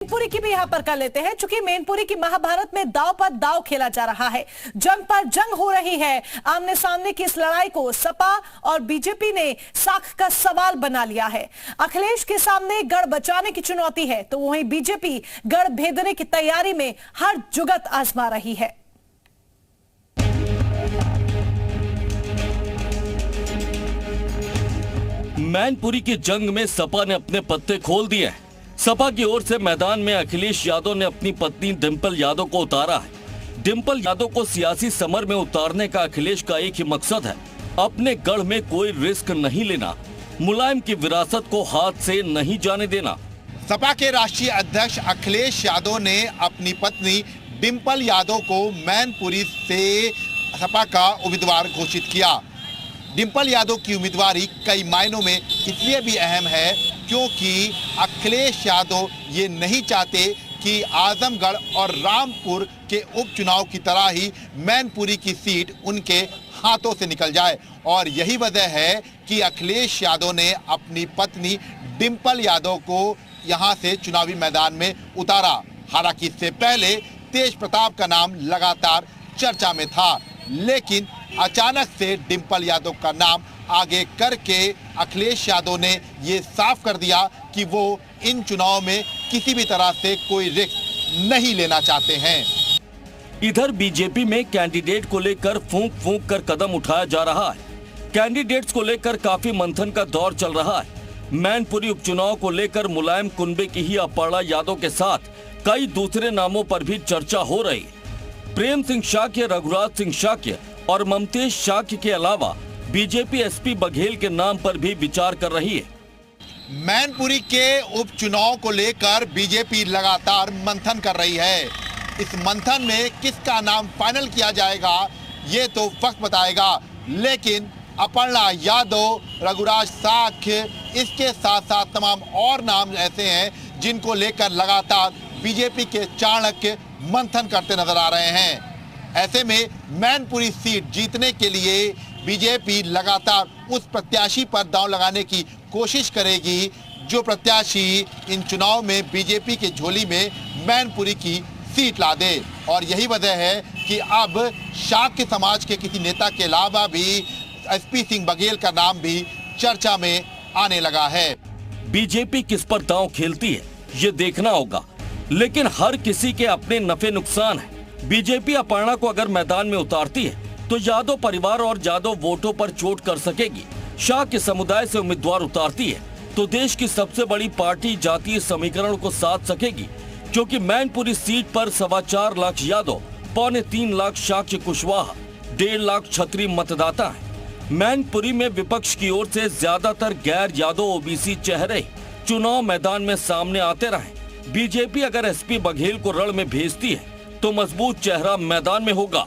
मैनपुरी की भी यहां पर कर लेते हैं, चूंकि मैनपुरी की महाभारत में दांव पर दांव खेला जा रहा है, जंग पर जंग हो रही है। आमने सामने की इस लड़ाई को सपा और बीजेपी ने साख का सवाल बना लिया है। अखिलेश के सामने गढ़ बचाने की चुनौती है, तो वहीं बीजेपी गढ़ भेदने की तैयारी में हर जुगत आजमा रही है। मैनपुरी की जंग में सपा ने अपने पत्ते खोल दिए हैं। सपा की ओर से मैदान में अखिलेश यादव ने अपनी पत्नी डिंपल यादव को उतारा है। डिंपल यादव को सियासी समर में उतारने का अखिलेश का एक ही मकसद है, अपने गढ़ में कोई रिस्क नहीं लेना, मुलायम की विरासत को हाथ से नहीं जाने देना। सपा के राष्ट्रीय अध्यक्ष अखिलेश यादव ने अपनी पत्नी डिंपल यादव को मैनपुरी से सपा का उम्मीदवार घोषित किया। डिंपल यादव की उम्मीदवारी कई मायनों में इसलिए भी अहम है क्योंकि अखिलेश यादव ये नहीं चाहते कि आजमगढ़ और रामपुर के उपचुनाव की तरह ही मैनपुरी की सीट उनके हाथों से निकल जाए, और यही वजह है कि अखिलेश यादव ने अपनी पत्नी डिंपल यादव को यहां से चुनावी मैदान में उतारा। हालांकि इससे पहले तेज प्रताप का नाम लगातार चर्चा में था, लेकिन अचानक से डिंपल यादव का नाम आगे करके अखिलेश यादव ने ये साफ कर दिया कि वो इन चुनाव में किसी भी तरह से कोई रिस्क नहीं लेना चाहते हैं। इधर बीजेपी में कैंडिडेट को लेकर फूंक फूंक कर कदम उठाया जा रहा है। कैंडिडेट्स को लेकर काफी मंथन का दौर चल रहा है। मैनपुरी उपचुनाव को लेकर मुलायम कुनबे की ही अपर्णा यादव के साथ कई दूसरे नामों पर भी चर्चा हो रही है। प्रेम सिंह शाक्य, रघुराज सिंह शाक्य और ममतेश शाक्य के अलावा बीजेपी एसपी बघेल के नाम पर भी विचार कर रही है। मैनपुरी के उपचुनाव को लेकर बीजेपी लगातार मंथन कर रही है। इस मंथन में किसका नाम फाइनल किया जाएगा ये तो वक्त बताएगा, लेकिन अपर्णा यादव, रघुराज शाक्य, इसके साथ साथ तमाम और नाम ऐसे हैं जिनको लेकर लगातार बीजेपी के चाणक्य मंथन करते नजर आ रहे हैं। ऐसे में मैनपुरी सीट जीतने के लिए बीजेपी लगातार उस प्रत्याशी पर दांव लगाने की कोशिश करेगी जो प्रत्याशी इन चुनाव में बीजेपी की झोली में मैनपुरी की सीट ला दे, और यही वजह है कि अब शाक्य समाज के किसी नेता के अलावा भी एसपी सिंह बघेल का नाम भी चर्चा में आने लगा है। बीजेपी किस पर दांव खेलती है ये देखना होगा, लेकिन हर किसी के अपने नफे नुकसान है। बीजेपी अपर्णा को अगर मैदान में उतारती है तो यादव परिवार और यादव वोटों पर चोट कर सकेगी। शाक्य समुदाय से उम्मीदवार उतारती है तो देश की सबसे बड़ी पार्टी जातीय समीकरण को साध सकेगी, क्योंकि मैनपुरी सीट पर 4.25 लाख यादव, 2.25 लाख शाक्य कुशवाहा, 1.5 लाख क्षत्रिय मतदाता हैं। मैनपुरी में विपक्ष की ओर से ज्यादातर गैर यादव ओबीसी चेहरे चुनाव मैदान में सामने आते रहे। बीजेपी अगर एसपी बघेल को रण में भेजती है तो मजबूत चेहरा मैदान में होगा।